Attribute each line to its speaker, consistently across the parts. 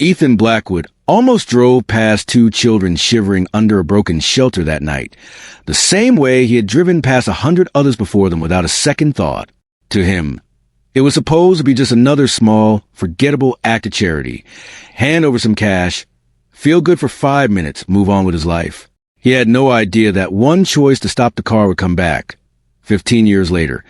Speaker 1: Ethan Blackwood almost drove past two children shivering under a broken shelter that night, the same way he had driven past 100 others before them without a second thought. To him, it was supposed to be just another small, forgettable act of charity. Hand over some cash, feel good for 5 minutes, move on with his life. He had no idea that one choice to stop the car would come back, 15 years later,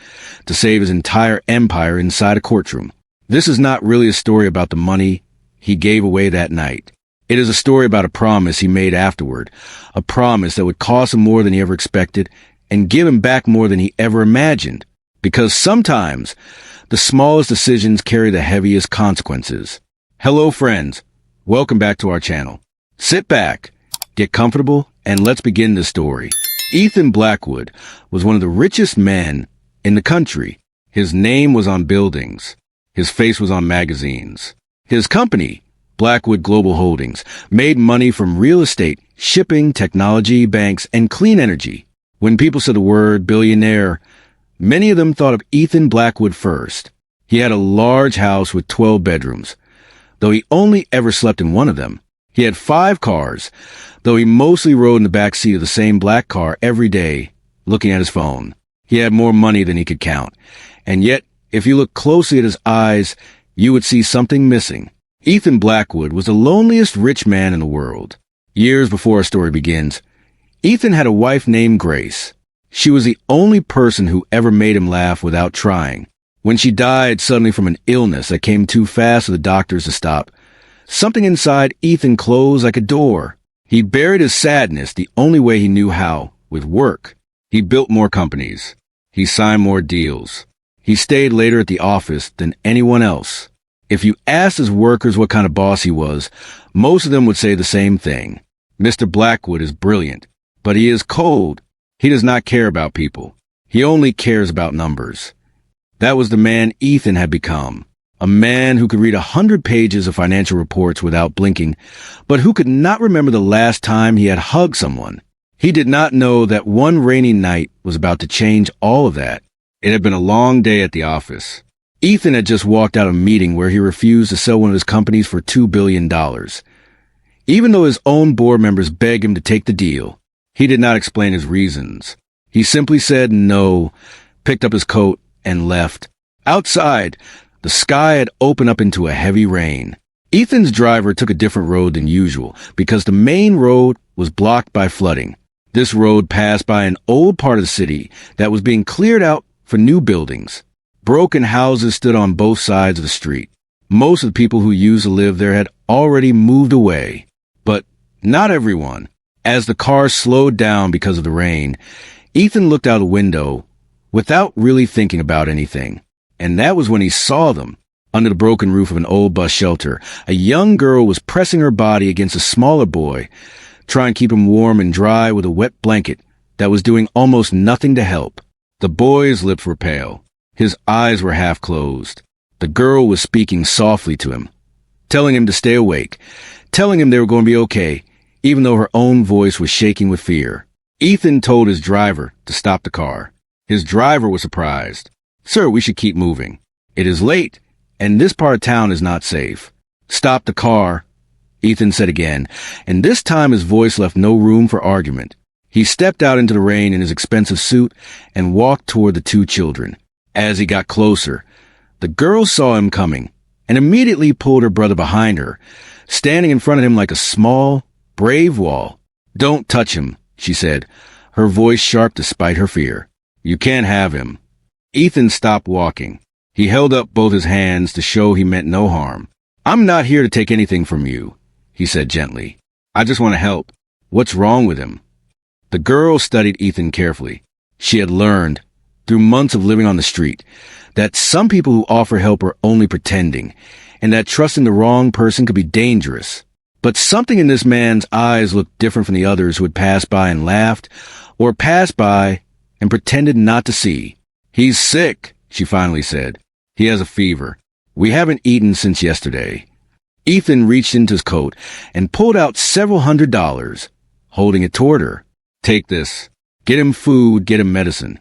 Speaker 1: to save his entire empire inside a courtroom. This is not really a story about the money he gave away that night. It is a story about a promise he made afterward, a promise that would cost him more than he ever expected and give him back more than he ever imagined. Because sometimes the smallest decisions carry the heaviest consequences. Hello, friends. Welcome back to our channel. Sit back, get comfortable, and let's begin the story. Ethan Blackwood was one of the richest men in the country. His name was on buildings. His face was on magazines. His company, Blackwood Global Holdings, made money from real estate, shipping, technology, banks, and clean energy. When people said the word billionaire, many of them thought of Ethan Blackwood first. He had a large house with 12 bedrooms, though he only ever slept in one of them. He had 5 cars, though he mostly rode in the back seat of the same black car every day, looking at his phone. He had more money than he could count, and yet, if you look closely at his eyes, you would see something missing. Ethan Blackwood was the loneliest rich man in the world. Years before our story begins, Ethan had a wife named Grace. She was the only person who ever made him laugh without trying. When she died suddenly from an illness that came too fast for the doctors to stop, something inside Ethan closed like a door. He buried his sadness the only way he knew how, with work. He built more companies. He signed more deals. He stayed later at the office than anyone else. If you asked his workers what kind of boss he was, most of them would say the same thing. Mr. Blackwood is brilliant, but he is cold. He does not care about people. He only cares about numbers. That was the man Ethan had become. A man who could read 100 pages of financial reports without blinking, but who could not remember the last time he had hugged someone. He did not know that one rainy night was about to change all of that. It had been a long day at the office. Ethan had just walked out of a meeting where he refused to sell one of his companies for $2 billion. Even though his own board members begged him to take the deal, he did not explain his reasons. He simply said no, picked up his coat, and left. Outside, the sky had opened up into a heavy rain. Ethan's driver took a different road than usual because the main road was blocked by flooding. This road passed by an old part of the city that was being cleared out for new buildings. Broken houses stood on both sides of the street. Most of the people who used to live there had already moved away. But not everyone. As the car slowed down because of the rain, Ethan looked out the window without really thinking about anything. And that was when he saw them. Under the broken roof of an old bus shelter, a young girl was pressing her body against a smaller boy, trying to keep him warm and dry with a wet blanket that was doing almost nothing to help. The boy's lips were pale. His eyes were half closed. The girl was speaking softly to him, telling him to stay awake, telling him they were going to be okay, even though her own voice was shaking with fear. Ethan told his driver to stop the car. His driver was surprised. "Sir, we should keep moving. It is late, and this part of town is not safe." "Stop the car," Ethan said again, and this time his voice left no room for argument. He stepped out into the rain in his expensive suit and walked toward the 2 children. As he got closer, the girl saw him coming and immediately pulled her brother behind her, standing in front of him like a small, brave wall. "Don't touch him," she said, her voice sharp despite her fear. "You can't have him." Ethan stopped walking. He held up both his hands to show he meant no harm. "I'm not here to take anything from you," he said gently. "I just want to help. What's wrong with him?" The girl studied Ethan carefully. She had learned, through months of living on the street, that some people who offer help are only pretending, and that trusting the wrong person could be dangerous. But something in this man's eyes looked different from the others who had passed by and laughed, or passed by and pretended not to see. "He's sick," she finally said. "He has a fever. We haven't eaten since yesterday." Ethan reached into his coat and pulled out several $100s, holding it toward her. "Take this. Get him food, get him medicine."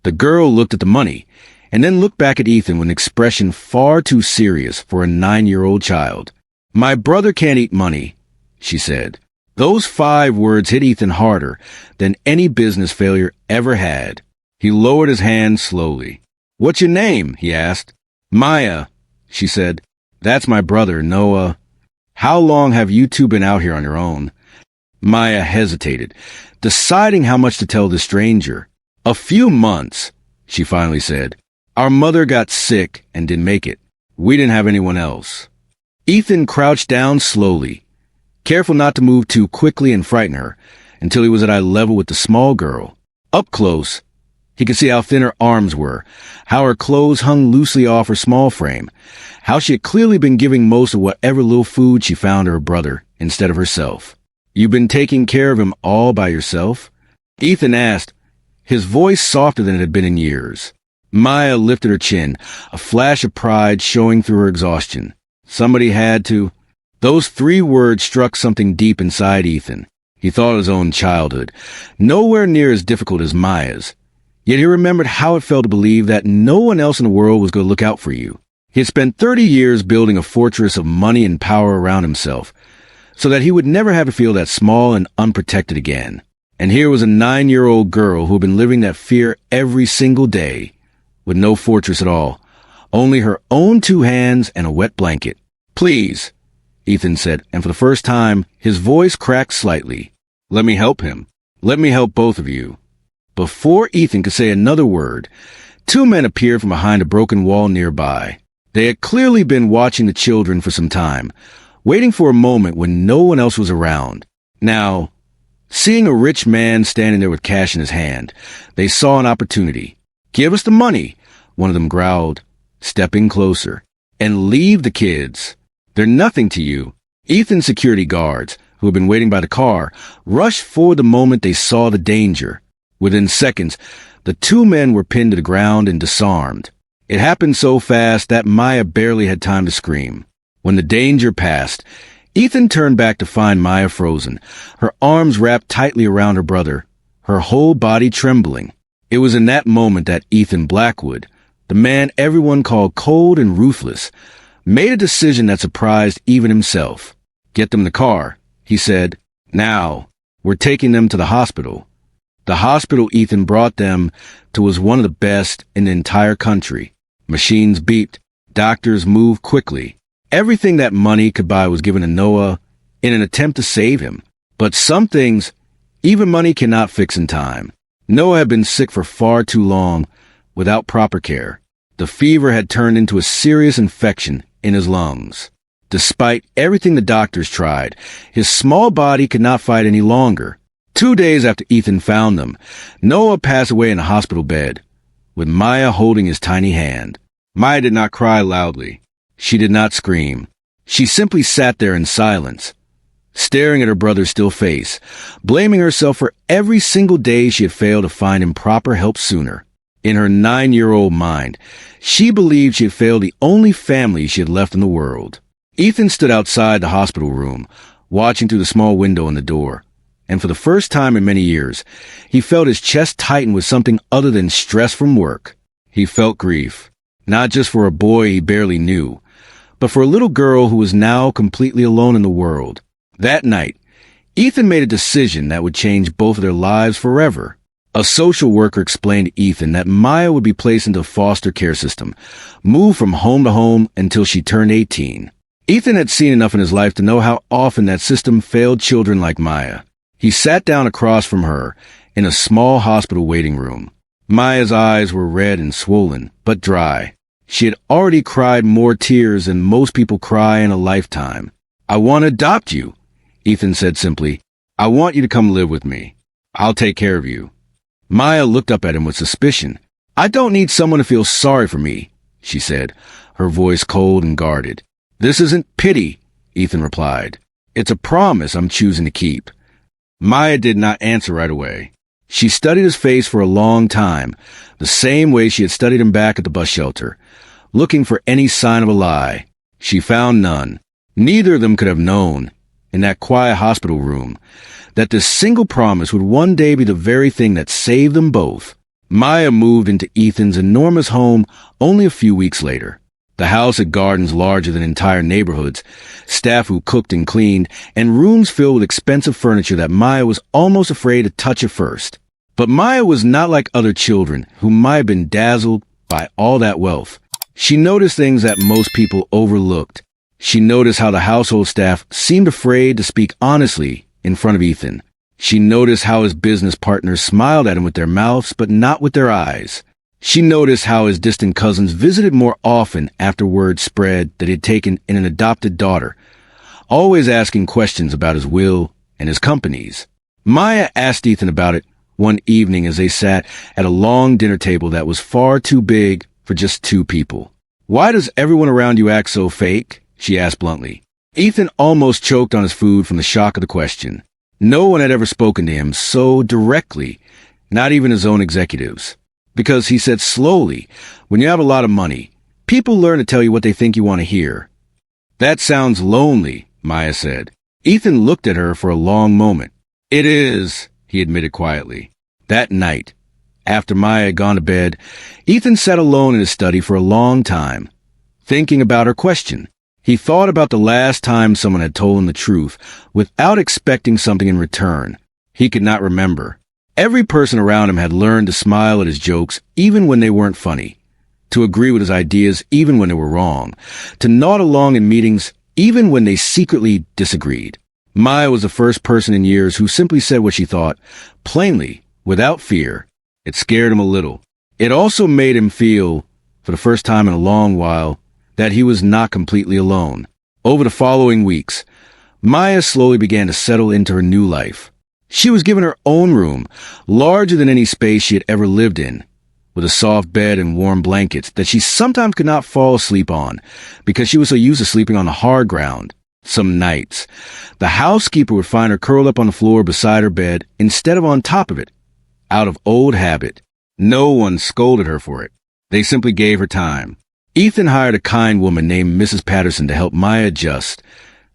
Speaker 1: The girl looked at the money and then looked back at Ethan with an expression far too serious for a 9-year-old child. My brother can't eat money, she said. Those 5 words hit Ethan harder than any business failure ever had. He lowered his hand slowly. What's your name? He asked. Maya, she said. That's my brother, Noah. How long have you two been out here on your own? Maya hesitated, deciding how much to tell the stranger. A few months, she finally said. Our mother got sick and didn't make it. We didn't have anyone else. Ethan crouched down slowly, careful not to move too quickly and frighten her, until he was at eye level with the small girl. Up close, he could see how thin her arms were, how her clothes hung loosely off her small frame, how she had clearly been giving most of whatever little food she found to her brother instead of herself. You've been taking care of him all by yourself? Ethan asked, his voice softer than it had been in years. Maya lifted her chin, a flash of pride showing through her exhaustion. Somebody had to. Those 3 words struck something deep inside Ethan. He thought of his own childhood, nowhere near as difficult as Maya's. Yet he remembered how it felt to believe that no one else in the world was going to look out for you. He had spent 30 years building a fortress of money and power around himself, so that he would never have to feel that small and unprotected again. And here was a 9-year-old girl who had been living that fear every single day, with no fortress at all, only her own 2 hands and a wet blanket. Please, Ethan said, and for the first time, his voice cracked slightly. Let me help him. Let me help both of you. Before Ethan could say another word, 2 men appeared from behind a broken wall nearby. They had clearly been watching the children for some time, waiting for a moment when no one else was around. Now, seeing a rich man standing there with cash in his hand, they saw an opportunity. Give us the money, one of them growled, stepping closer. And leave the kids. They're nothing to you. Ethan's security guards, who had been waiting by the car, rushed forward the moment they saw the danger. Within seconds, the 2 men were pinned to the ground and disarmed. It happened so fast that Maya barely had time to scream. When the danger passed, Ethan turned back to find Maya frozen, her arms wrapped tightly around her brother, her whole body trembling. It was in that moment that Ethan Blackwood, the man everyone called cold and ruthless, made a decision that surprised even himself. Get them in the car, he said. Now, we're taking them to the hospital. The hospital Ethan brought them to was one of the best in the entire country. Machines beeped. Doctors moved quickly. Everything that money could buy was given to Noah in an attempt to save him. But some things, even money cannot fix in time. Noah had been sick for far too long without proper care. The fever had turned into a serious infection in his lungs. Despite everything the doctors tried, his small body could not fight any longer. 2 days after Ethan found them, Noah passed away in a hospital bed, with Maya holding his tiny hand. Maya did not cry loudly. She did not scream. She simply sat there in silence, staring at her brother's still face, blaming herself for every single day she had failed to find him proper help sooner. In her 9-year-old mind, she believed she had failed the only family she had left in the world. Ethan stood outside the hospital room, watching through the small window in the door, and for the first time in many years, he felt his chest tighten with something other than stress from work. He felt grief, not just for a boy he barely knew, but for a little girl who was now completely alone in the world. That night, Ethan made a decision that would change both of their lives forever. A social worker explained to Ethan that Maya would be placed into a foster care system, moved from home to home until she turned 18. Ethan had seen enough in his life to know how often that system failed children like Maya. He sat down across from her in a small hospital waiting room. Maya's eyes were red and swollen, but dry. She had already cried more tears than most people cry in a lifetime. I want to adopt you, Ethan said simply. I want you to come live with me. I'll take care of you. Maya looked up at him with suspicion. I don't need someone to feel sorry for me, she said, her voice cold and guarded. This isn't pity, Ethan replied. It's a promise I'm choosing to keep. Maya did not answer right away. She studied his face for a long time, the same way she had studied him back at the bus shelter, looking for any sign of a lie. She found none. Neither of them could have known, in that quiet hospital room, that this single promise would one day be the very thing that saved them both. Maya moved into Ethan's enormous home only a few weeks later. The house had gardens larger than entire neighborhoods, staff who cooked and cleaned, and rooms filled with expensive furniture that Maya was almost afraid to touch at first. But Maya was not like other children who might have been dazzled by all that wealth. She noticed things that most people overlooked. She noticed how the household staff seemed afraid to speak honestly in front of Ethan. She noticed how his business partners smiled at him with their mouths but not with their eyes. She noticed how his distant cousins visited more often after word spread that he had taken in an adopted daughter, always asking questions about his will and his companies. Maya asked Ethan about it one evening as they sat at a long dinner table that was far too big for just two people. "Why does everyone around you act so fake?" she asked bluntly. Ethan almost choked on his food from the shock of the question. No one had ever spoken to him so directly, not even his own executives. Because he said slowly, when you have a lot of money, people learn to tell you what they think you want to hear. "That sounds lonely," Maya said. Ethan looked at her for a long moment. "It is," he admitted quietly. That night, after Maya had gone to bed, Ethan sat alone in his study for a long time, thinking about her question. He thought about the last time someone had told him the truth without expecting something in return. He could not remember. Every person around him had learned to smile at his jokes even when they weren't funny, to agree with his ideas even when they were wrong, to nod along in meetings even when they secretly disagreed. Maya was the first person in years who simply said what she thought, plainly, without fear. It scared him a little. It also made him feel, for the first time in a long while, that he was not completely alone. Over the following weeks, Maya slowly began to settle into her new life. She was given her own room, larger than any space she had ever lived in, with a soft bed and warm blankets that she sometimes could not fall asleep on because she was so used to sleeping on the hard ground. Some nights, the housekeeper would find her curled up on the floor beside her bed instead of on top of it, out of old habit. No one scolded her for it. They simply gave her time. Ethan hired a kind woman named Mrs. Patterson to help Maya adjust.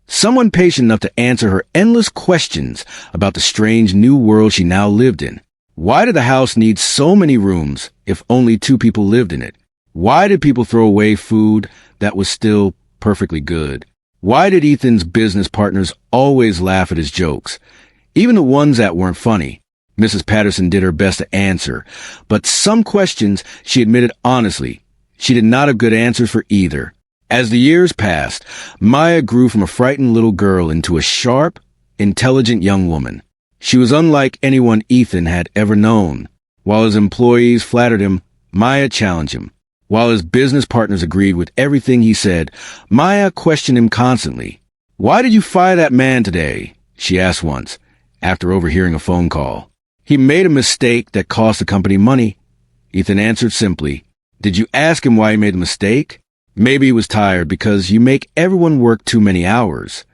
Speaker 1: Someone patient enough to answer her endless questions about the strange new world she now lived in. Why did the house need so many rooms if only two people lived in it? Why did people throw away food that was still perfectly good? Why did Ethan's business partners always laugh at his jokes, even the ones that weren't funny? Mrs. Patterson did her best to answer, but some questions, she admitted honestly, she did not have good answers for either. As the years passed, Maya grew from a frightened little girl into a sharp, intelligent young woman. She was unlike anyone Ethan had ever known. While his employees flattered him, Maya challenged him. While his business partners agreed with everything he said, Maya questioned him constantly. "Why did you fire that man today?" she asked once, after overhearing a phone call. "He made a mistake that cost the company money." Ethan answered simply. "Did you ask him why he made the mistake?" "Maybe he was tired because you make everyone work too many hours."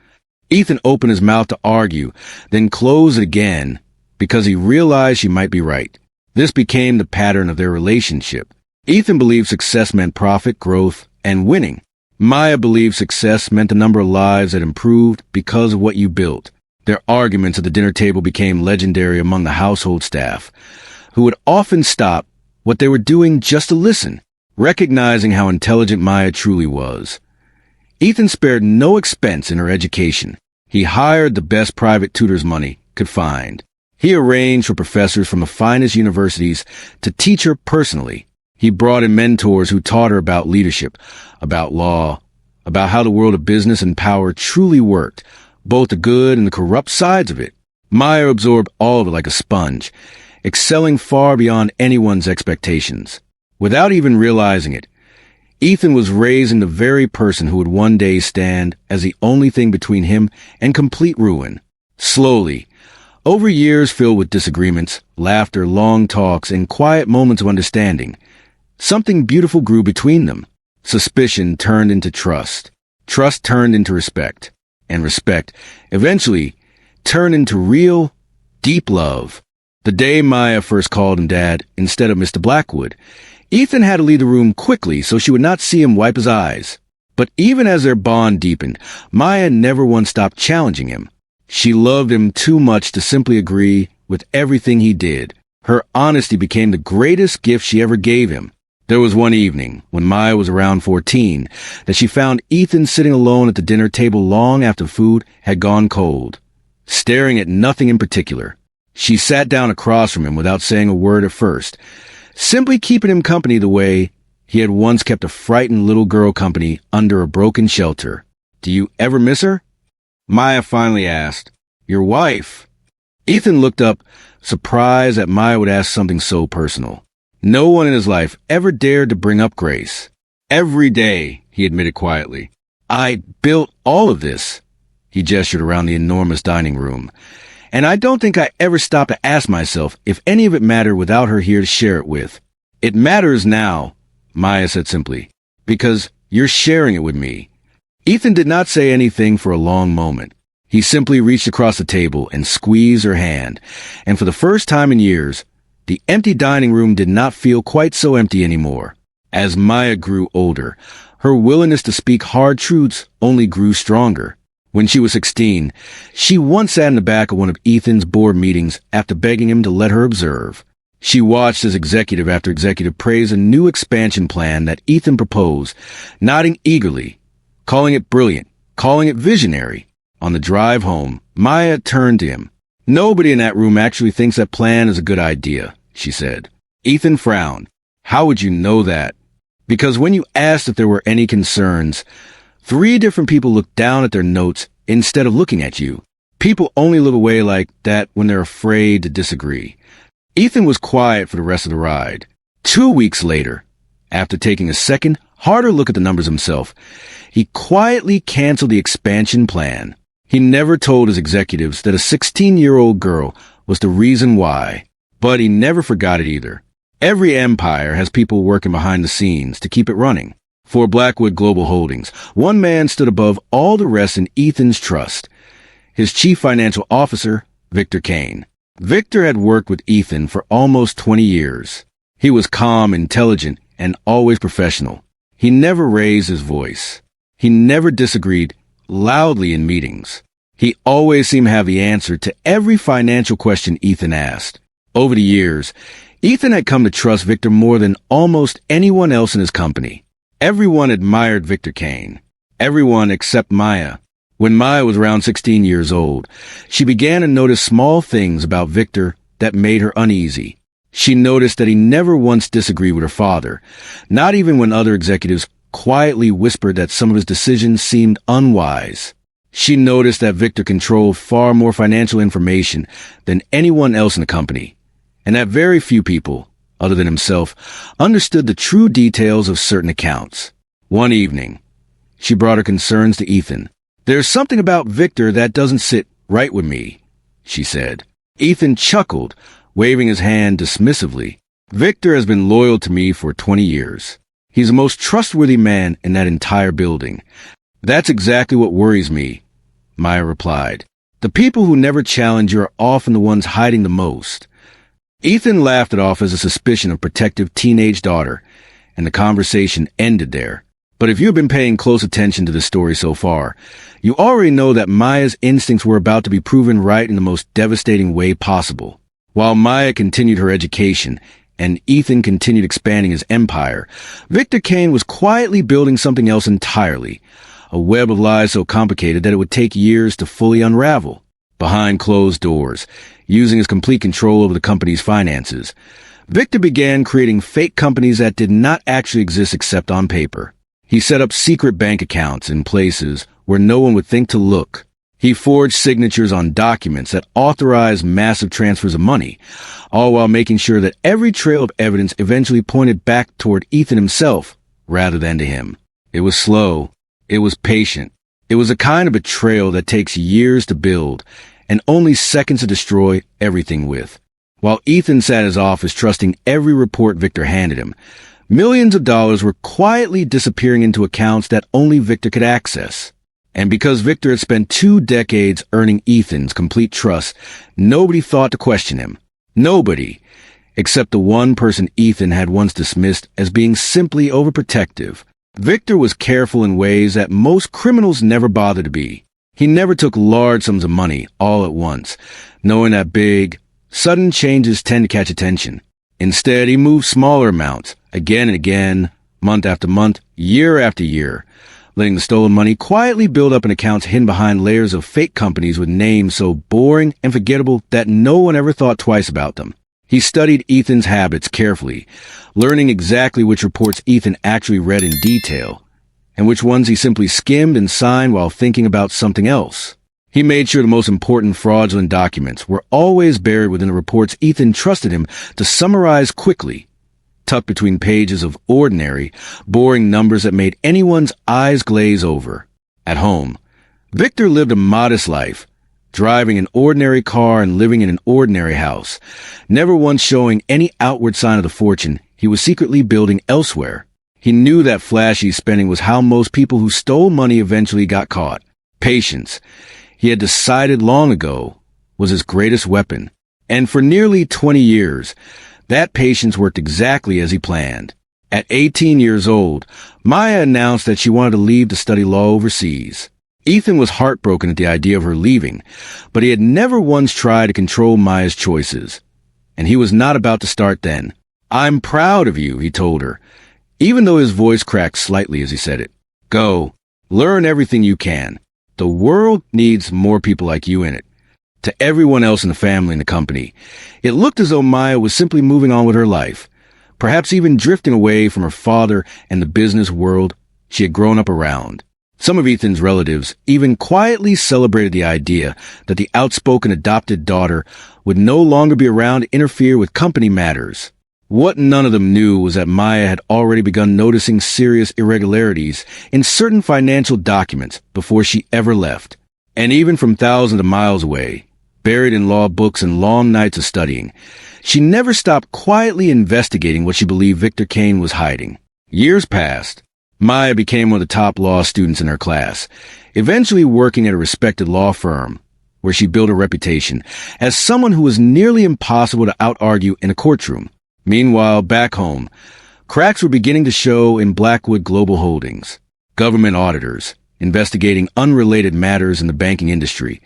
Speaker 1: Ethan opened his mouth to argue, then closed it again because he realized she might be right. This became the pattern of their relationship. Ethan believed success meant profit, growth, and winning. Maya believed success meant the number of lives that improved because of what you built. Their arguments at the dinner table became legendary among the household staff, who would often stop what they were doing just to listen, recognizing how intelligent Maya truly was. Ethan spared no expense in her education. He hired the best private tutors money could find. He arranged for professors from the finest universities to teach her personally. He brought in mentors who taught her about leadership, about law, about how the world of business and power truly worked, both the good and the corrupt sides of it. Maya absorbed all of it like a sponge, excelling far beyond anyone's expectations. Without even realizing it, Ethan was raising the very person who would one day stand as the only thing between him and complete ruin. Slowly, over years filled with disagreements, laughter, long talks, and quiet moments of understanding, something beautiful grew between them. Suspicion turned into trust. Trust turned into respect. And respect eventually turned into real, deep love. The day Maya first called him Dad instead of Mr. Blackwood, Ethan had to leave the room quickly so she would not see him wipe his eyes. But even as their bond deepened, Maya never once stopped challenging him. She loved him too much to simply agree with everything he did. Her honesty became the greatest gift she ever gave him. There was one evening, when Maya was around 14, that she found Ethan sitting alone at the dinner table long after food had gone cold, staring at nothing in particular. She sat down across from him without saying a word at first, simply keeping him company the way he had once kept a frightened little girl company under a broken shelter. "Do you ever miss her?" Maya finally asked. "Your wife?" Ethan looked up, surprised that Maya would ask something so personal. No one in his life ever dared to bring up Grace. "Every day," he admitted quietly. "I built all of this." He gestured around the enormous dining room. "And I don't think I ever stopped to ask myself if any of it mattered without her here to share it with." "It matters now," Maya said simply, "because you're sharing it with me." Ethan did not say anything for a long moment. He simply reached across the table and squeezed her hand, and for the first time in years, the empty dining room did not feel quite so empty anymore. As Maya grew older, her willingness to speak hard truths only grew stronger. When she was 16, she once sat in the back of one of Ethan's board meetings after begging him to let her observe. She watched as executive after executive praised a new expansion plan that Ethan proposed, nodding eagerly, calling it brilliant, calling it visionary. On the drive home, Maya turned to him. "Nobody in that room actually thinks that plan is a good idea," she said. Ethan frowned. "How would you know that?" "Because when you asked if there were any concerns, 3 different people looked down at their notes instead of looking at you. People only look away like that when they're afraid to disagree." Ethan was quiet for the rest of the ride. 2 weeks later, after taking a second, harder look at the numbers himself, he quietly canceled the expansion plan. He never told his executives that a 16-year-old girl was the reason why, but he never forgot it either. Every empire has people working behind the scenes to keep it running. For Blackwood Global Holdings, one man stood above all the rest in Ethan's trust, his chief financial officer, Victor Kane. Victor had worked with Ethan for almost 20 years. He was calm, intelligent, and always professional. He never raised his voice. He never disagreed loudly in meetings. He always seemed to have the answer to every financial question Ethan asked. Over the years, Ethan had come to trust Victor more than almost anyone else in his company. Everyone admired Victor Kane. Everyone except Maya. When Maya was around 16 years old, she began to notice small things about Victor that made her uneasy. She noticed that he never once disagreed with her father, not even when other executives quietly whispered that some of his decisions seemed unwise. She noticed that Victor controlled far more financial information than anyone else in the company, and that very few people, other than himself, understood the true details of certain accounts. One evening, she brought her concerns to Ethan. "There's something about Victor that doesn't sit right with me," she said. Ethan chuckled, waving his hand dismissively. "Victor has been loyal to me for 20 years. He's the most trustworthy man in that entire building." "That's exactly what worries me," Maya replied. "The people who never challenge you are often the ones hiding the most." Ethan laughed it off as a suspicion of protective teenage daughter, and the conversation ended there. But if you've been paying close attention to the story so far, you already know that Maya's instincts were about to be proven right in the most devastating way possible. While Maya continued her education and Ethan continued expanding his empire, Victor Kane was quietly building something else entirely, a web of lies so complicated that it would take years to fully unravel. Behind closed doors, using his complete control over the company's finances, Victor began creating fake companies that did not actually exist except on paper. He set up secret bank accounts in places where no one would think to look. He forged signatures on documents that authorized massive transfers of money, all while making sure that every trail of evidence eventually pointed back toward Ethan himself rather than to him. It was slow. It was patient. It was a kind of betrayal that takes years to build and only seconds to destroy everything with. While Ethan sat in his office trusting every report Victor handed him, millions of dollars were quietly disappearing into accounts that only Victor could access. And because Victor had spent 2 decades earning Ethan's complete trust, nobody thought to question him. Nobody, except the one person Ethan had once dismissed as being simply overprotective. Victor was careful in ways that most criminals never bothered to be. He never took large sums of money all at once, knowing that big, sudden changes tend to catch attention. Instead, he moved smaller amounts, again and again, month after month, year after year, letting the stolen money quietly build up in accounts hidden behind layers of fake companies with names so boring and forgettable that no one ever thought twice about them. He studied Ethan's habits carefully, learning exactly which reports Ethan actually read in detail, and which ones he simply skimmed and signed while thinking about something else. He made sure the most important fraudulent documents were always buried within the reports Ethan trusted him to summarize quickly, tucked between pages of ordinary, boring numbers that made anyone's eyes glaze over. At home, Victor lived a modest life, driving an ordinary car and living in an ordinary house, never once showing any outward sign of the fortune he was secretly building elsewhere. He knew that flashy spending was how most people who stole money eventually got caught. Patience, he had decided long ago, was his greatest weapon. And for nearly 20 years, that patience worked exactly as he planned. At 18 years old, Maya announced that she wanted to leave to study law overseas. Ethan was heartbroken at the idea of her leaving, but he had never once tried to control Maya's choices. And he was not about to start then. "I'm proud of you," he told her, even though his voice cracked slightly as he said it. "Go, learn everything you can. The world needs more people like you in it." To everyone else in the family and the company, it looked as though Maya was simply moving on with her life, perhaps even drifting away from her father and the business world she had grown up around. Some of Ethan's relatives even quietly celebrated the idea that the outspoken adopted daughter would no longer be around to interfere with company matters. What none of them knew was that Maya had already begun noticing serious irregularities in certain financial documents before she ever left. And even from thousands of miles away, buried in law books and long nights of studying, she never stopped quietly investigating what she believed Victor Kane was hiding. Years passed. Maya became one of the top law students in her class, eventually working at a respected law firm, where she built a reputation as someone who was nearly impossible to out-argue in a courtroom. Meanwhile, back home, cracks were beginning to show in Blackwood Global Holdings. Government auditors, investigating unrelated matters in the banking industry,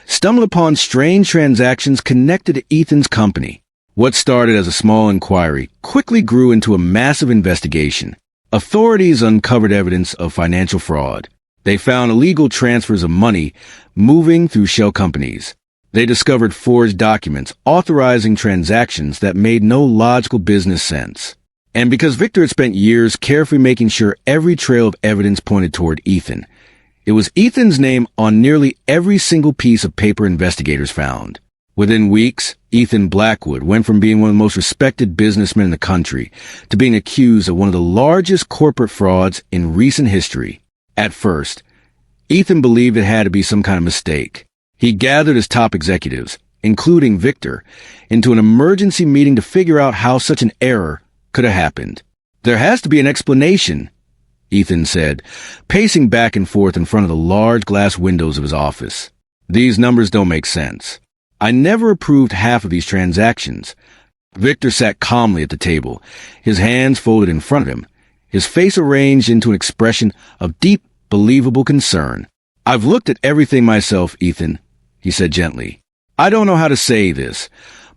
Speaker 1: stumbled upon strange transactions connected to Ethan's company. What started as a small inquiry quickly grew into a massive investigation. Authorities uncovered evidence of financial fraud. They found illegal transfers of money moving through shell companies. They discovered forged documents authorizing transactions that made no logical business sense. And because Victor had spent years carefully making sure every trail of evidence pointed toward Ethan, it was Ethan's name on nearly every single piece of paper investigators found. Within weeks, Ethan Blackwood went from being one of the most respected businessmen in the country to being accused of one of the largest corporate frauds in recent history. At first, Ethan believed it had to be some kind of mistake. He gathered his top executives, including Victor, into an emergency meeting to figure out how such an error could have happened. "There has to be an explanation," Ethan said, pacing back and forth in front of the large glass windows of his office. "These numbers don't make sense. I never approved half of these transactions." Victor sat calmly at the table, his hands folded in front of him, his face arranged into an expression of deep, believable concern. "I've looked at everything myself, Ethan," he said gently. "I don't know how to say this,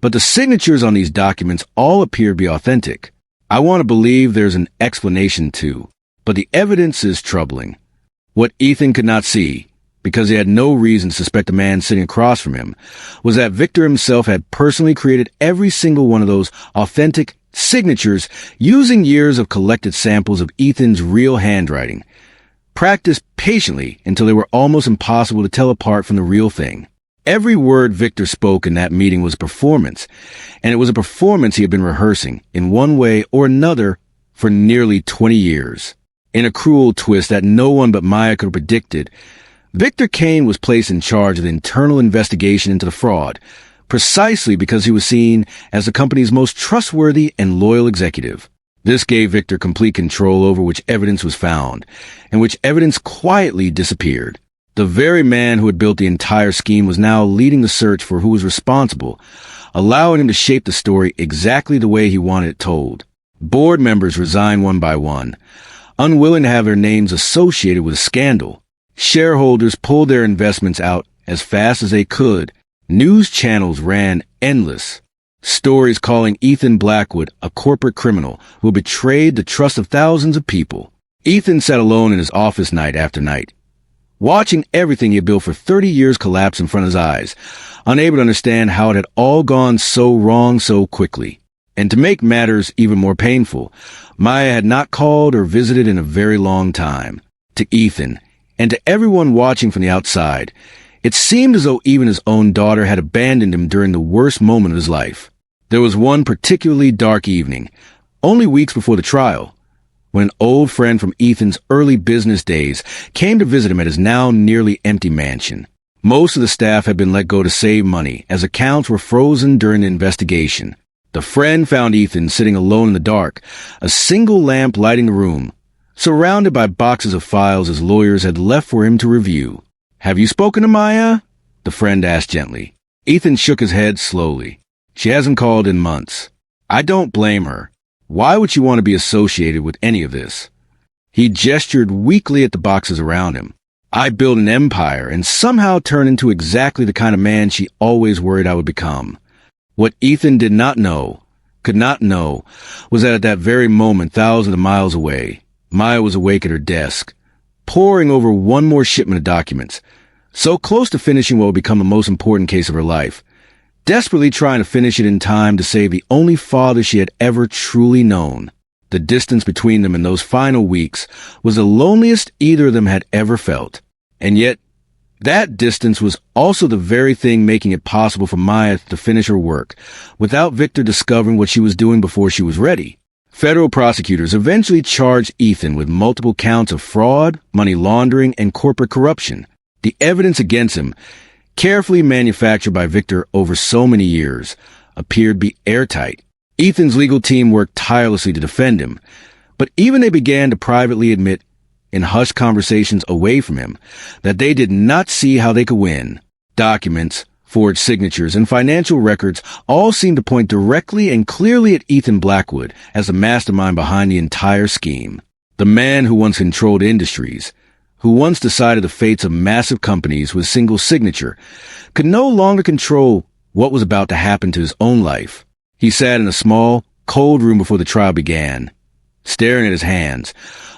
Speaker 1: but the signatures on these documents all appear to be authentic. I want to believe there's an explanation too, but the evidence is troubling." What Ethan could not see, because he had no reason to suspect the man sitting across from him, was that Victor himself had personally created every single one of those authentic signatures using years of collected samples of Ethan's real handwriting, practiced patiently until they were almost impossible to tell apart from the real thing. Every word Victor spoke in that meeting was a performance, and it was a performance he had been rehearsing, in one way or another, for nearly 20 years. In a cruel twist that no one but Maya could have predicted, Victor Kane was placed in charge of the internal investigation into the fraud, precisely because he was seen as the company's most trustworthy and loyal executive. This gave Victor complete control over which evidence was found, and which evidence quietly disappeared. The very man who had built the entire scheme was now leading the search for who was responsible, allowing him to shape the story exactly the way he wanted it told. Board members resigned one by one, unwilling to have their names associated with a scandal. Shareholders pulled their investments out as fast as they could. News channels ran endless. Stories calling Ethan Blackwood a corporate criminal who betrayed the trust of thousands of people. Ethan sat alone in his office night after night, watching everything he had built for 30 years collapse in front of his eyes, unable to understand how it had all gone so wrong so quickly. And to make matters even more painful, Maya had not called or visited in a very long time. To Ethan, and to everyone watching from the outside, it seemed as though even his own daughter had abandoned him during the worst moment of his life. There was one particularly dark evening, only weeks before the trial, when an old friend from Ethan's early business days came to visit him at his now nearly empty mansion. Most of the staff had been let go to save money, as accounts were frozen during the investigation. The friend found Ethan sitting alone in the dark, a single lamp lighting the room, surrounded by boxes of files his lawyers had left for him to review. "Have you spoken to Maya?" the friend asked gently. Ethan shook his head slowly. "She hasn't called in months. I don't blame her. Why would she want to be associated with any of this?" He gestured weakly at the boxes around him. "I built an empire and somehow turned into exactly the kind of man she always worried I would become." What Ethan did not know, could not know, was that at that very moment, thousands of miles away, Maya was awake at her desk, poring over one more shipment of documents, so close to finishing what would become the most important case of her life, desperately trying to finish it in time to save the only father she had ever truly known. The distance between them in those final weeks was the loneliest either of them had ever felt. And yet, that distance was also the very thing making it possible for Maya to finish her work, without Victor discovering what she was doing before she was ready. Federal prosecutors eventually charged Ethan with multiple counts of fraud, money laundering, and corporate corruption. The evidence against him, carefully manufactured by Victor over so many years, appeared to be airtight. Ethan's legal team worked tirelessly to defend him, but even they began to privately admit, in hushed conversations away from him, that they did not see how they could win. Documents, forged signatures, and financial records all seemed to point directly and clearly at Ethan Blackwood as the mastermind behind the entire scheme. The man who once controlled industries, who once decided the fates of massive companies with a single signature, could no longer control what was about to happen to his own life. He sat in a small, cold room before the trial began, staring at his hands,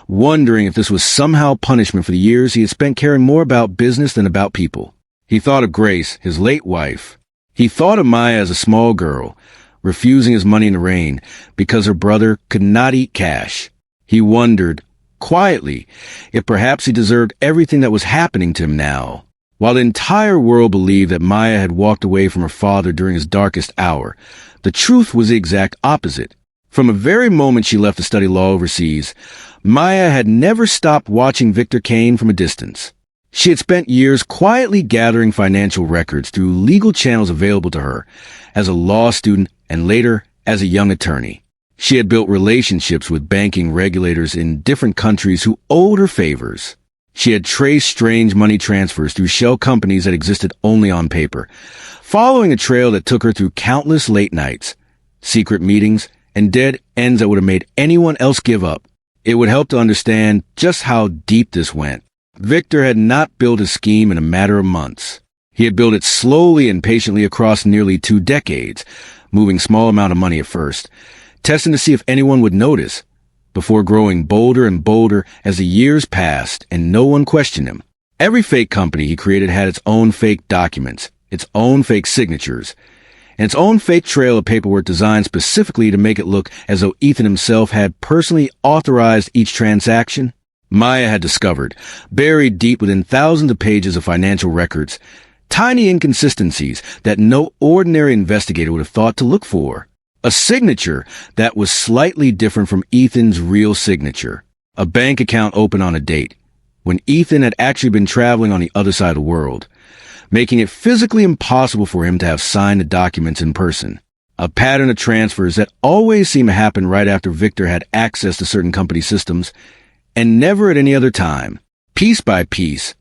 Speaker 1: wondering if this was somehow punishment for the years he had spent caring more about business than about people. He thought of Grace, his late wife. He thought of Maya as a small girl, refusing his money in the rain because her brother could not eat cash. He wondered, quietly, if perhaps he deserved everything that was happening to him now. While the entire world believed that Maya had walked away from her father during his darkest hour, the truth was the exact opposite. From the very moment she left to study law overseas, Maya had never stopped watching Victor Kane from a distance. She had spent years quietly gathering financial records through legal channels available to her as a law student and later as a young attorney. She had built relationships with banking regulators in different countries who owed her favors. She had traced strange money transfers through shell companies that existed only on paper, following a trail that took her through countless late nights, secret meetings, and dead ends that would have made anyone else give up. It would help to understand just how deep this went. Victor had not built his scheme in a matter of months. He had built it slowly and patiently across nearly 2 decades, moving small amount of money at first, testing to see if anyone would notice, before growing bolder and bolder as the years passed and no one questioned him. Every fake company he created had its own fake documents, its own fake signatures, and its own fake trail of paperwork designed specifically to make it look as though Ethan himself had personally authorized each transaction. Maya had discovered, buried deep within thousands of pages of financial records, tiny inconsistencies that no ordinary investigator would have thought to look for. A signature that was slightly different from Ethan's real signature. A bank account opened on a date, when Ethan had actually been traveling on the other side of the world, making it physically impossible for him to have signed the documents in person. A pattern of transfers that always seemed to happen right after Victor had access to certain company systems, and never at any other time. Piece by piece,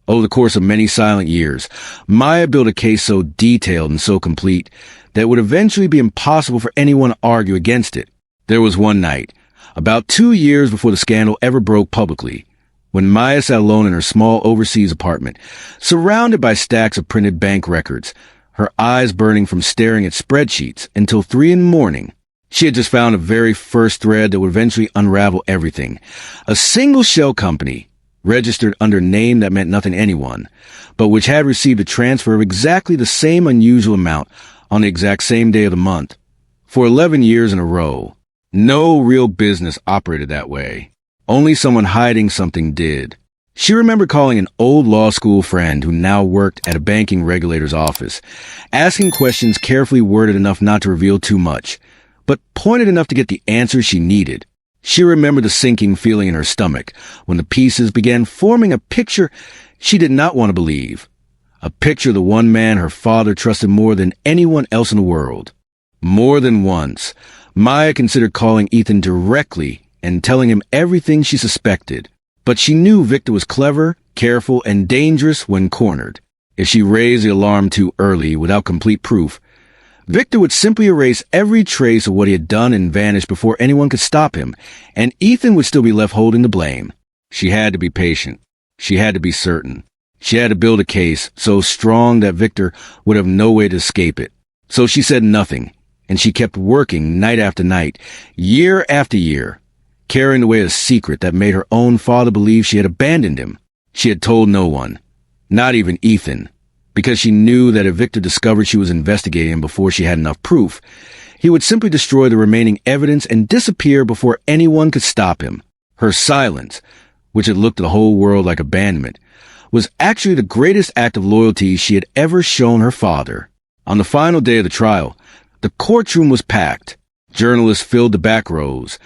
Speaker 1: over the course of many silent years, Maya built a case so detailed and so complete that it would eventually be impossible for anyone to argue against it. There was one night, about 2 years before the scandal ever broke publicly, when Maya sat alone in her small overseas apartment, surrounded by stacks of printed bank records, her eyes burning from staring at spreadsheets until 3 in the morning. She had just found a very first thread that would eventually unravel everything. A single shell company, registered under a name that meant nothing to anyone, but which had received a transfer of exactly the same unusual amount on the exact same day of the month for 11 years in a row. No real business operated that way. Only someone hiding something did. She remembered calling an old law school friend who now worked at a banking regulator's office, asking questions carefully worded enough not to reveal too much, but pointed enough to get the answers she needed. She remembered the sinking feeling in her stomach when the pieces began forming a picture she did not want to believe. A picture of the one man her father trusted more than anyone else in the world. More than once, Maya considered calling Ethan directly and telling him everything she suspected. But she knew Victor was clever, careful, and dangerous when cornered. If she raised the alarm too early without complete proof, Victor would simply erase every trace of what he had done and vanish before anyone could stop him, and Ethan would still be left holding the blame. She had to be patient. She had to be certain. She had to build a case so strong that Victor would have no way to escape it. So she said nothing, and she kept working night after night, year after year, carrying away a secret that made her own father believe she had abandoned him. She had told no one, not even Ethan, because she knew that if Victor discovered she was investigating him before she had enough proof, he would simply destroy the remaining evidence and disappear before anyone could stop him. Her silence, which had looked to the whole world like abandonment, was actually the greatest act of loyalty she had ever shown her father. On the final day of the trial, the courtroom was packed. Journalists filled the back rows.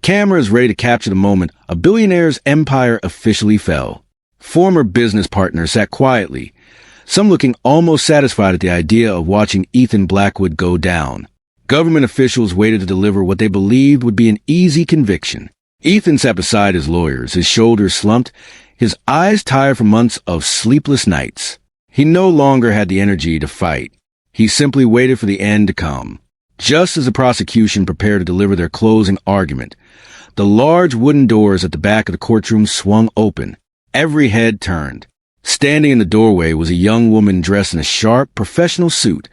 Speaker 1: Cameras ready to capture the moment a billionaire's empire officially fell. Former business partners sat quietly, some looking almost satisfied at the idea of watching Ethan Blackwood go down. Government officials waited to deliver what they believed would be an easy conviction. Ethan sat beside his lawyers, his shoulders slumped, his eyes tired from months of sleepless nights. He no longer had the energy to fight. He simply waited for the end to come. Just as the prosecution prepared to deliver their closing argument, the large wooden doors at the back of the courtroom swung open. Every head turned. Standing in the doorway was a young woman dressed in a sharp, professional suit,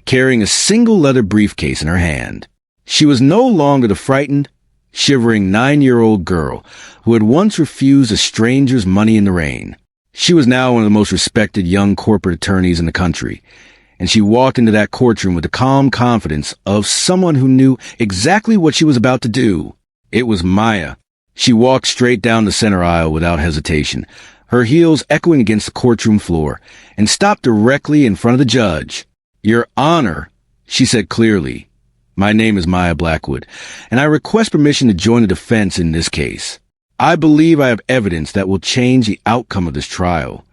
Speaker 1: carrying a single leather briefcase in her hand. She was no longer the frightened, shivering 9-year-old girl who had once refused a stranger's money in the rain. She was now one of the most respected young corporate attorneys in the country, and she walked into that courtroom with the calm confidence of someone who knew exactly what she was about to do. It was Maya. She walked straight down the center aisle without hesitation, her heels echoing against the courtroom floor, and stopped directly in front of the judge. "Your Honor," she said clearly, "my name is Maya Blackwood, and I request permission to join the defense in this case. I believe I have evidence that will change the outcome of this trial."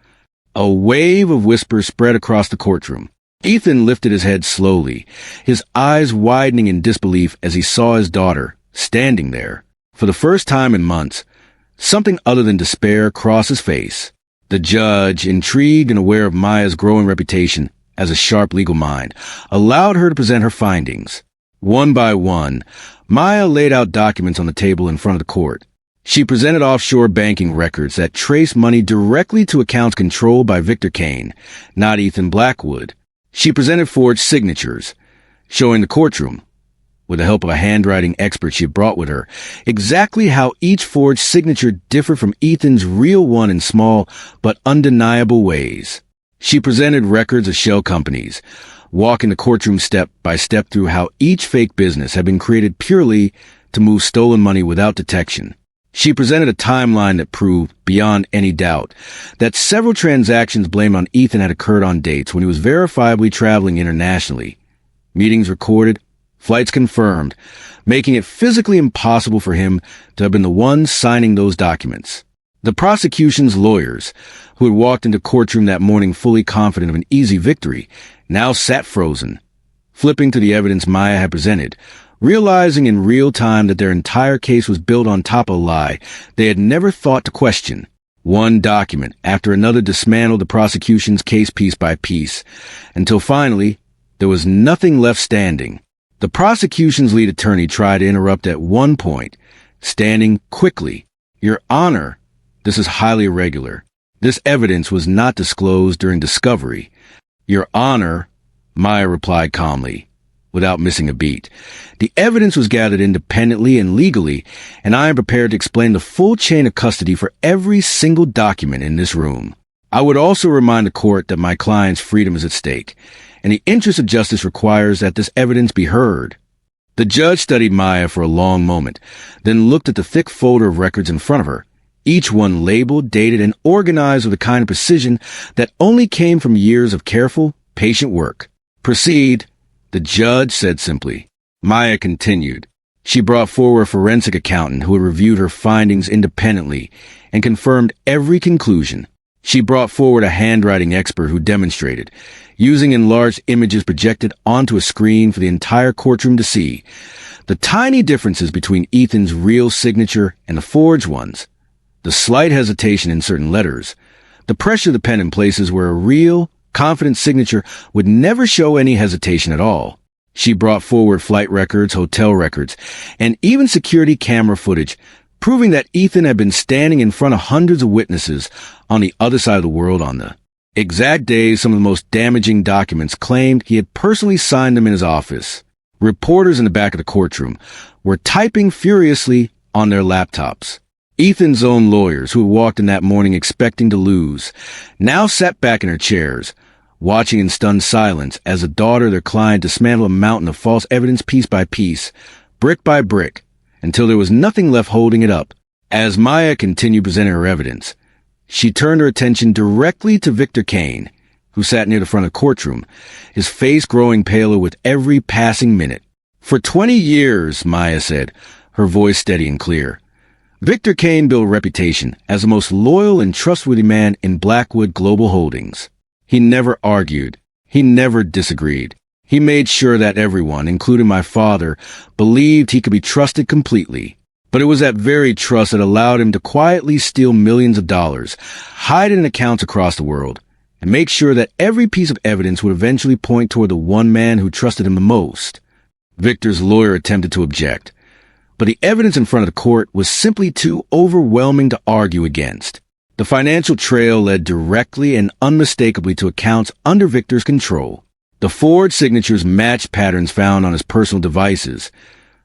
Speaker 1: A wave of whispers spread across the courtroom. Ethan lifted his head slowly, his eyes widening in disbelief as he saw his daughter standing there. For the first time in months, something other than despair crossed his face. The judge, intrigued and aware of Maya's growing reputation as a sharp legal mind, allowed her to present her findings. One by one, Maya laid out documents on the table in front of the court. She presented offshore banking records that traced money directly to accounts controlled by Victor Kane, not Ethan Blackwood. She presented forged signatures, showing the courtroom, with the help of a handwriting expert she had brought with her, exactly how each forged signature differed from Ethan's real one in small but undeniable ways. She presented records of shell companies, walking the courtroom step by step through how each fake business had been created purely to move stolen money without detection. She presented a timeline that proved, beyond any doubt, that several transactions blamed on Ethan had occurred on dates when he was verifiably traveling internationally. Meetings recorded, flights confirmed, making it physically impossible for him to have been the one signing those documents. The prosecution's lawyers, who had walked into courtroom that morning fully confident of an easy victory, now sat frozen, flipping through the evidence Maya had presented, realizing in real time that their entire case was built on top of a lie they had never thought to question. One document after another dismantled the prosecution's case piece by piece, until finally there was nothing left standing. The prosecution's lead attorney tried to interrupt at one point, standing quickly. "Your Honor, this is highly irregular. This evidence was not disclosed during discovery. Your Honor, Maya replied calmly, without missing a beat. The evidence was gathered independently and legally, and I am prepared to explain the full chain of custody for every single document in this room. I would also remind the court that my client's freedom is at stake, and the interest of justice requires that this evidence be heard. The judge studied Maya for a long moment, then looked at the thick folder of records in front of her, each one labeled, dated, and organized with a kind of precision that only came from years of careful, patient work. "Proceed," the judge said simply. Maya continued. She brought forward a forensic accountant who had reviewed her findings independently and confirmed every conclusion. She brought forward a handwriting expert who demonstrated, using enlarged images projected onto a screen for the entire courtroom to see, the tiny differences between Ethan's real signature and the forged ones, the slight hesitation in certain letters, the pressure of the pen in places where a real, confident signature would never show any hesitation at all. She brought forward flight records, hotel records, and even security camera footage, proving that Ethan had been standing in front of hundreds of witnesses on the other side of the world on the exact days some of the most damaging documents claimed he had personally signed them in his office. Reporters in the back of the courtroom were typing furiously on their laptops. Ethan's own lawyers, who had walked in that morning expecting to lose, now sat back in their chairs, watching in stunned silence as the daughter of their client dismantled a mountain of false evidence piece by piece, brick by brick, until there was nothing left holding it up. As Maya continued presenting her evidence, she turned her attention directly to Victor Kane, who sat near the front of the courtroom, his face growing paler with every passing minute. "For 20 years, Maya said, her voice steady and clear, Victor Kane built a reputation as the most loyal and trustworthy man in Blackwood Global Holdings. He never argued. He never disagreed. He made sure that everyone, including my father, believed he could be trusted completely. But it was that very trust that allowed him to quietly steal millions of dollars, hide it in accounts across the world, and make sure that every piece of evidence would eventually point toward the one man who trusted him the most." Victor's lawyer attempted to object, but the evidence in front of the court was simply too overwhelming to argue against. The financial trail led directly and unmistakably to accounts under Victor's control. The forged signatures matched patterns found on his personal devices,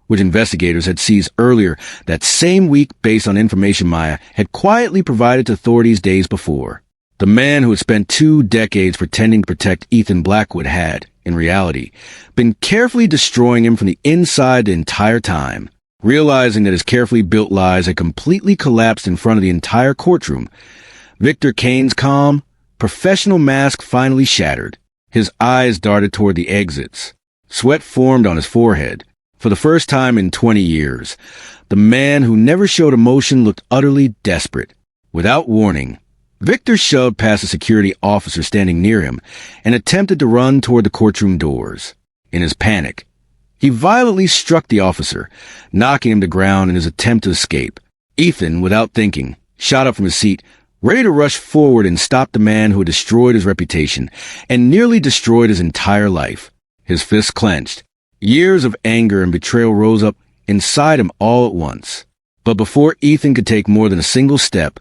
Speaker 1: which investigators had seized earlier that same week based on information Maya had quietly provided to authorities days before. The man who had spent 2 decades pretending to protect Ethan Blackwood had, in reality, been carefully destroying him from the inside the entire time. Realizing that his carefully built lies had completely collapsed in front of the entire courtroom, Victor Kane's calm, professional mask finally shattered. His eyes darted toward the exits. Sweat formed on his forehead. For the first time in 20 years, the man who never showed emotion looked utterly desperate. Without warning, Victor shoved past a security officer standing near him and attempted to run toward the courtroom doors. In his panic, he violently struck the officer, knocking him to ground in his attempt to escape. Ethan, without thinking, shot up from his seat, ready to rush forward and stop the man who had destroyed his reputation and nearly destroyed his entire life. His fists clenched. Years of anger and betrayal rose up inside him all at once. But before Ethan could take more than a single step,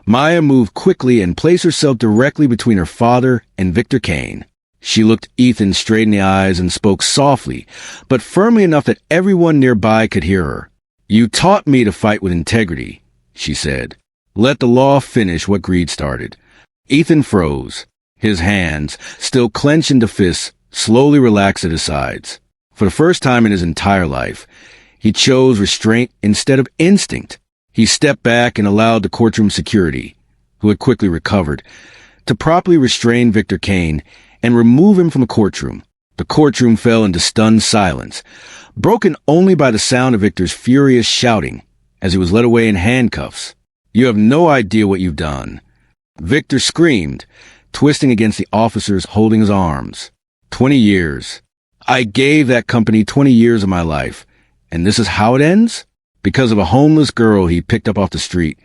Speaker 1: Maya moved quickly and placed herself directly between her father and Victor Kane. She looked Ethan straight in the eyes and spoke softly, but firmly enough that everyone nearby could hear her. "You taught me to fight with integrity," she said. "Let the law finish what greed started." Ethan froze. His hands, still clenched into fists, slowly relaxed at his sides. For the first time in his entire life, he chose restraint instead of instinct. He stepped back and allowed the courtroom security, who had quickly recovered, to properly restrain Victor Kane and remove him from the courtroom. The courtroom fell into stunned silence, broken only by the sound of Victor's furious shouting as he was led away in handcuffs. "You have no idea what you've done," Victor screamed, twisting against the officers holding his arms. 20 years. I gave that company 20 years of my life, and this is how it ends? Because of a homeless girl he picked up off the street.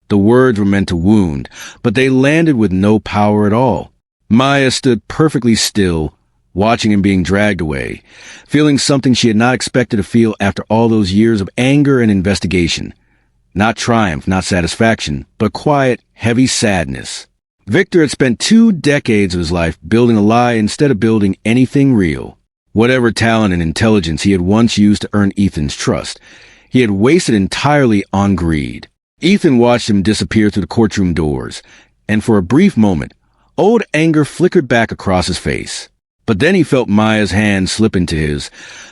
Speaker 1: The words were meant to wound, but they landed with no power at all. Maya stood perfectly still, watching him being dragged away, feeling something she had not expected to feel after all those years of anger and investigation. Not triumph, not satisfaction, but quiet, heavy sadness. Victor had spent 2 decades of his life building a lie instead of building anything real. Whatever talent and intelligence he had once used to earn Ethan's trust, he had wasted entirely on greed. Ethan watched him disappear through the courtroom doors, and for a brief moment, old anger flickered back across his face. But then he felt Maya's hand slip into his,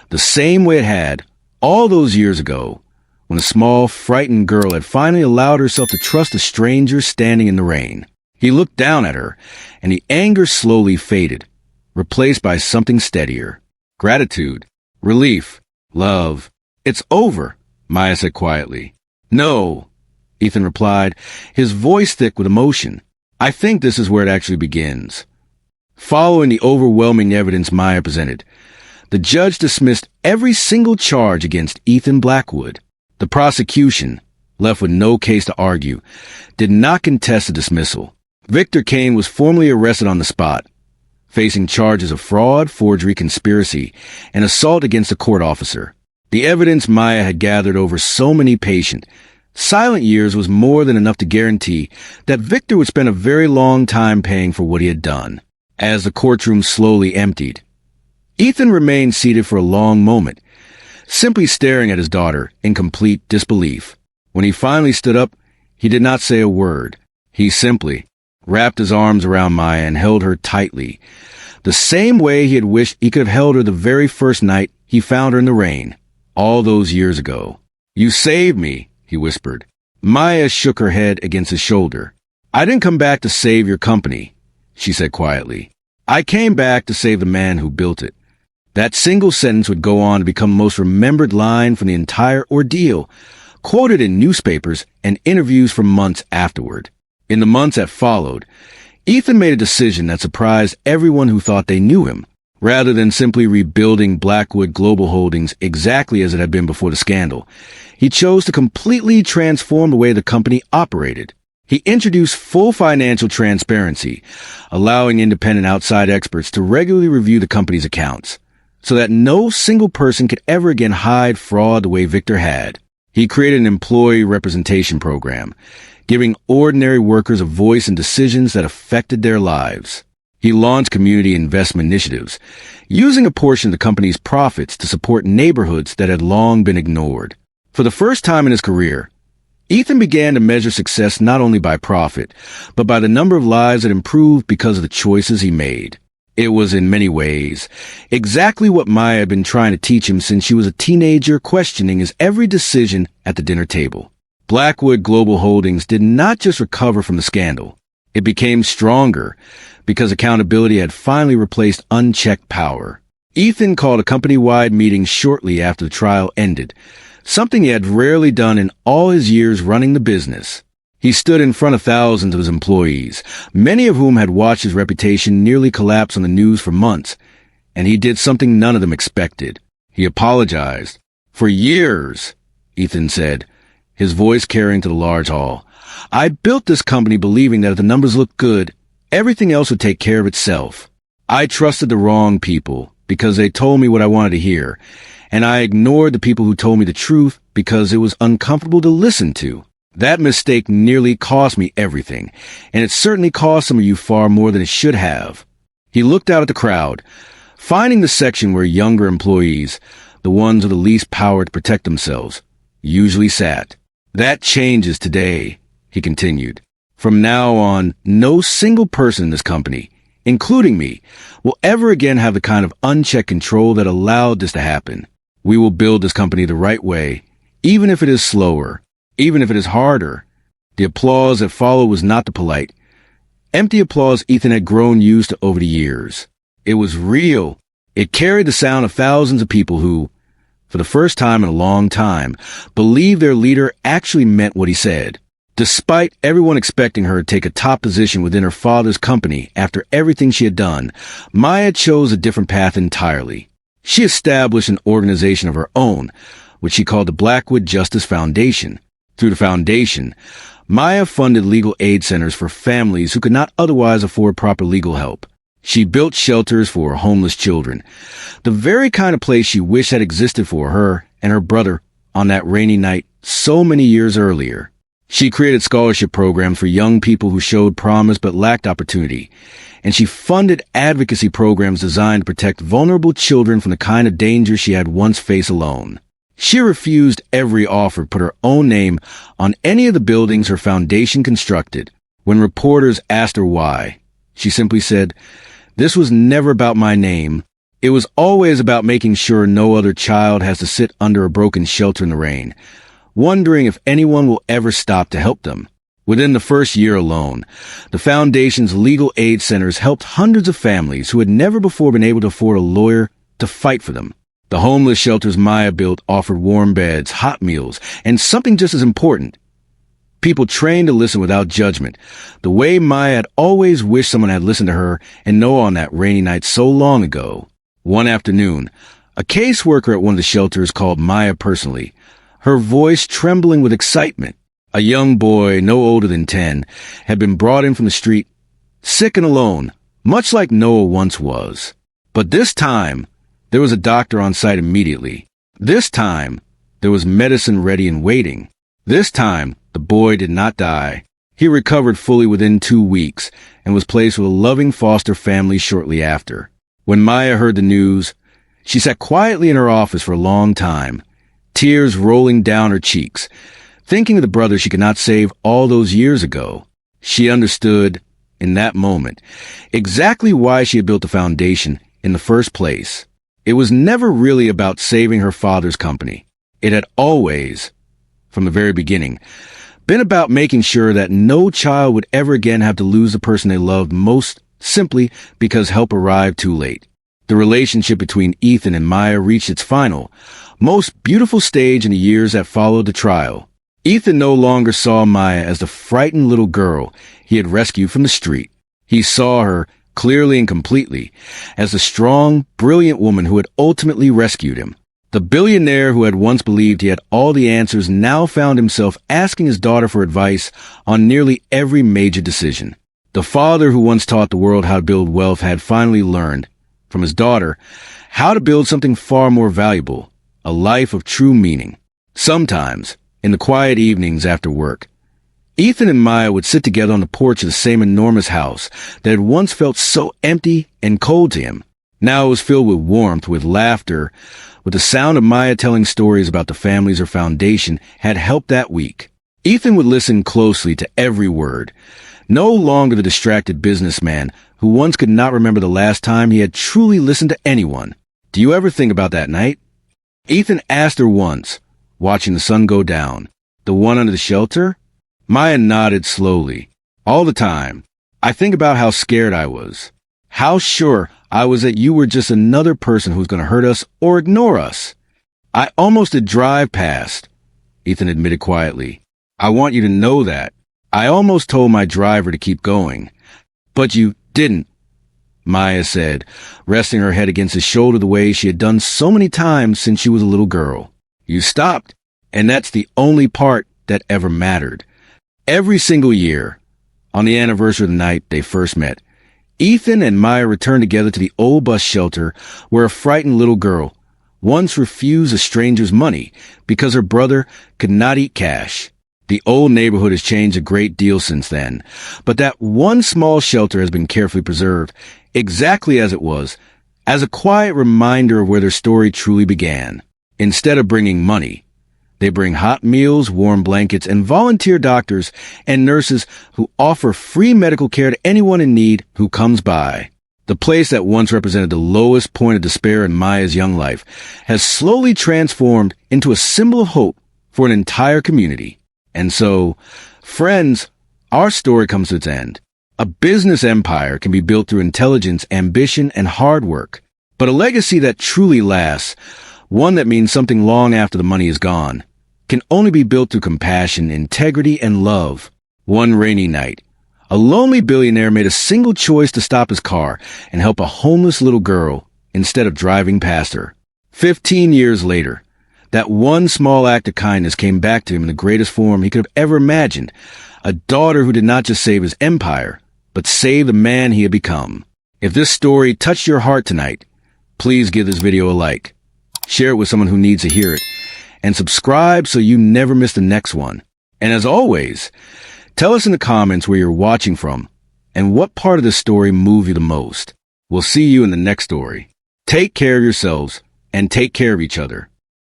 Speaker 1: the same way it had all those years ago, when a small, frightened girl had finally allowed herself to trust a stranger standing in the rain. He looked down at her, and the anger slowly faded, replaced by something steadier. Gratitude, relief, love. "It's over," Maya said quietly. "No," Ethan replied, his voice thick with emotion. "I think this is where it actually begins." Following the overwhelming evidence Maya presented, the judge dismissed every single charge against Ethan Blackwood. The prosecution, left with no case to argue, did not contest the dismissal. Victor Kane was formally arrested on the spot, facing charges of fraud, forgery, conspiracy, and assault against a court officer. The evidence Maya had gathered over so many patient, silent years was more than enough to guarantee that Victor would spend a very long time paying for what he had done. As the courtroom slowly emptied, Ethan remained seated for a long moment, simply staring at his daughter in complete disbelief. When he finally stood up, he did not say a word. He simply wrapped his arms around Maya and held her tightly, the same way he had wished he could have held her the very first night he found her in the rain, all those years ago. "You saved me," he whispered. Maya shook her head against his shoulder. "I didn't come back to save your company," she said quietly. "I came back to save the man who built it." That single sentence would go on to become the most remembered line from the entire ordeal, quoted in newspapers and interviews for months afterward. In the months that followed, Ethan made a decision that surprised everyone who thought they knew him. Rather than simply rebuilding Blackwood Global Holdings exactly as it had been before the scandal, he chose to completely transform the way the company operated. He introduced full financial transparency, allowing independent outside experts to regularly review the company's accounts, so that no single person could ever again hide fraud the way Victor had. He created an employee representation program, giving ordinary workers a voice in decisions that affected their lives. He launched community investment initiatives, using a portion of the company's profits to support neighborhoods that had long been ignored. For the first time in his career, Ethan began to measure success not only by profit, but by the number of lives that improved because of the choices he made. It was, in many ways, exactly what Maya had been trying to teach him since she was a teenager, questioning his every decision at the dinner table. Blackwood Global Holdings did not just recover from the scandal. It became stronger because accountability had finally replaced unchecked power. Ethan called a company-wide meeting shortly after the trial ended, something he had rarely done in all his years running the business. He stood in front of thousands of his employees, many of whom had watched his reputation nearly collapse on the news for months, and he did something none of them expected. He apologized. "For years," Ethan said, his voice carrying to the large hall, "I built this company believing that if the numbers looked good, everything else would take care of itself. I trusted the wrong people because they told me what I wanted to hear, and I ignored the people who told me the truth because it was uncomfortable to listen to. That mistake nearly cost me everything, and it certainly cost some of you far more than it should have." He looked out at the crowd, finding the section where younger employees, the ones with the least power to protect themselves, usually sat. "That changes today," he continued. "From now on, no single person in this company, including me, will ever again have the kind of unchecked control that allowed this to happen. We will build this company the right way, even if it is slower, even if it is harder." The applause that followed was not the polite, empty applause Ethan had grown used to over the years. It was real. It carried the sound of thousands of people who, for the first time in a long time, believed their leader actually meant what he said. Despite everyone expecting her to take a top position within her father's company after everything she had done, Maya chose a different path entirely. She established an organization of her own, which she called the Blackwood Justice Foundation. Through the foundation, Maya funded legal aid centers for families who could not otherwise afford proper legal help. She built shelters for homeless children, the very kind of place she wished had existed for her and her brother on that rainy night so many years earlier. She created scholarship programs for young people who showed promise but lacked opportunity, and she funded advocacy programs designed to protect vulnerable children from the kind of danger she had once faced alone. She refused every offer to put her own name on any of the buildings her foundation constructed. When reporters asked her why, she simply said, "This was never about my name. It was always about making sure no other child has to sit under a broken shelter in the rain, wondering if anyone will ever stop to help them." Within the first year alone, the Foundation's legal aid centers helped hundreds of families who had never before been able to afford a lawyer to fight for them. The homeless shelters Maya built offered warm beds, hot meals, and something just as important, people trained to listen without judgment, the way Maya had always wished someone had listened to her and Noah on that rainy night so long ago. One afternoon, a caseworker at one of the shelters called Maya personally, her voice trembling with excitement. A young boy, no older than 10, had been brought in from the street, sick and alone, much like Noah once was. But this time, there was a doctor on site immediately. This time, there was medicine ready and waiting. This time, the boy did not die. He recovered fully within 2 weeks and was placed with a loving foster family shortly after. When Maya heard the news, she sat quietly in her office for a long time, tears rolling down her cheeks, thinking of the brother she could not save all those years ago. She understood, in that moment, exactly why she had built the foundation in the first place. It was never really about saving her father's company. It had always, from the very beginning, been about making sure that no child would ever again have to lose the person they loved most simply because help arrived too late. The relationship between Ethan and Maya reached its final, most beautiful stage in the years that followed the trial. Ethan no longer saw Maya as the frightened little girl he had rescued from the street. He saw her, clearly and completely, as the strong, brilliant woman who had ultimately rescued him. The billionaire who had once believed he had all the answers now found himself asking his daughter for advice on nearly every major decision. The father who once taught the world how to build wealth had finally learned, from his daughter, how to build something far more valuable, a life of true meaning. Sometimes, in the quiet evenings after work, Ethan and Maya would sit together on the porch of the same enormous house that had once felt so empty and cold to him. Now it was filled with warmth, with laughter, with the sound of Maya telling stories about the families her foundation had helped that week. Ethan would listen closely to every word, no longer the distracted businessman who once could not remember the last time he had truly listened to anyone. "Do you ever think about that night?" Ethan asked her once, watching the sun go down. "The one under the shelter?" Maya nodded slowly. "All the time. I think about how scared I was. How sure I was that you were just another person who was going to hurt us or ignore us. I almost did drive past," Ethan admitted quietly. "I want you to know that. I almost told my driver to keep going. But you didn't," Maya said, resting her head against his shoulder the way she had done so many times since she was a little girl. "You stopped, and that's the only part that ever mattered." Every single year, on the anniversary of the night they first met, Ethan and Maya returned together to the old bus shelter where a frightened little girl once refused a stranger's money because her brother could not eat cash. The old neighborhood has changed a great deal since then, but that one small shelter has been carefully preserved, exactly as it was, as a quiet reminder of where their story truly began. Instead of bringing money, they bring hot meals, warm blankets, and volunteer doctors and nurses who offer free medical care to anyone in need who comes by. The place that once represented the lowest point of despair in Maya's young life has slowly transformed into a symbol of hope for an entire community. And so, friends, our story comes to its end. A business empire can be built through intelligence, ambition, and hard work. But a legacy that truly lasts, one that means something long after the money is gone, can only be built through compassion, integrity, and love. One rainy night, a lonely billionaire made a single choice to stop his car and help a homeless little girl instead of driving past her. 15 years later, that one small act of kindness came back to him in the greatest form he could have ever imagined. A daughter who did not just save his empire, but save the man he had become. If this story touched your heart tonight, please give this video a like. Share it with someone who needs to hear it. And subscribe so you never miss the next one. And as always, tell us in the comments where you're watching from and what part of the story moved you the most. We'll see you in the next story. Take care of yourselves and take care of each other.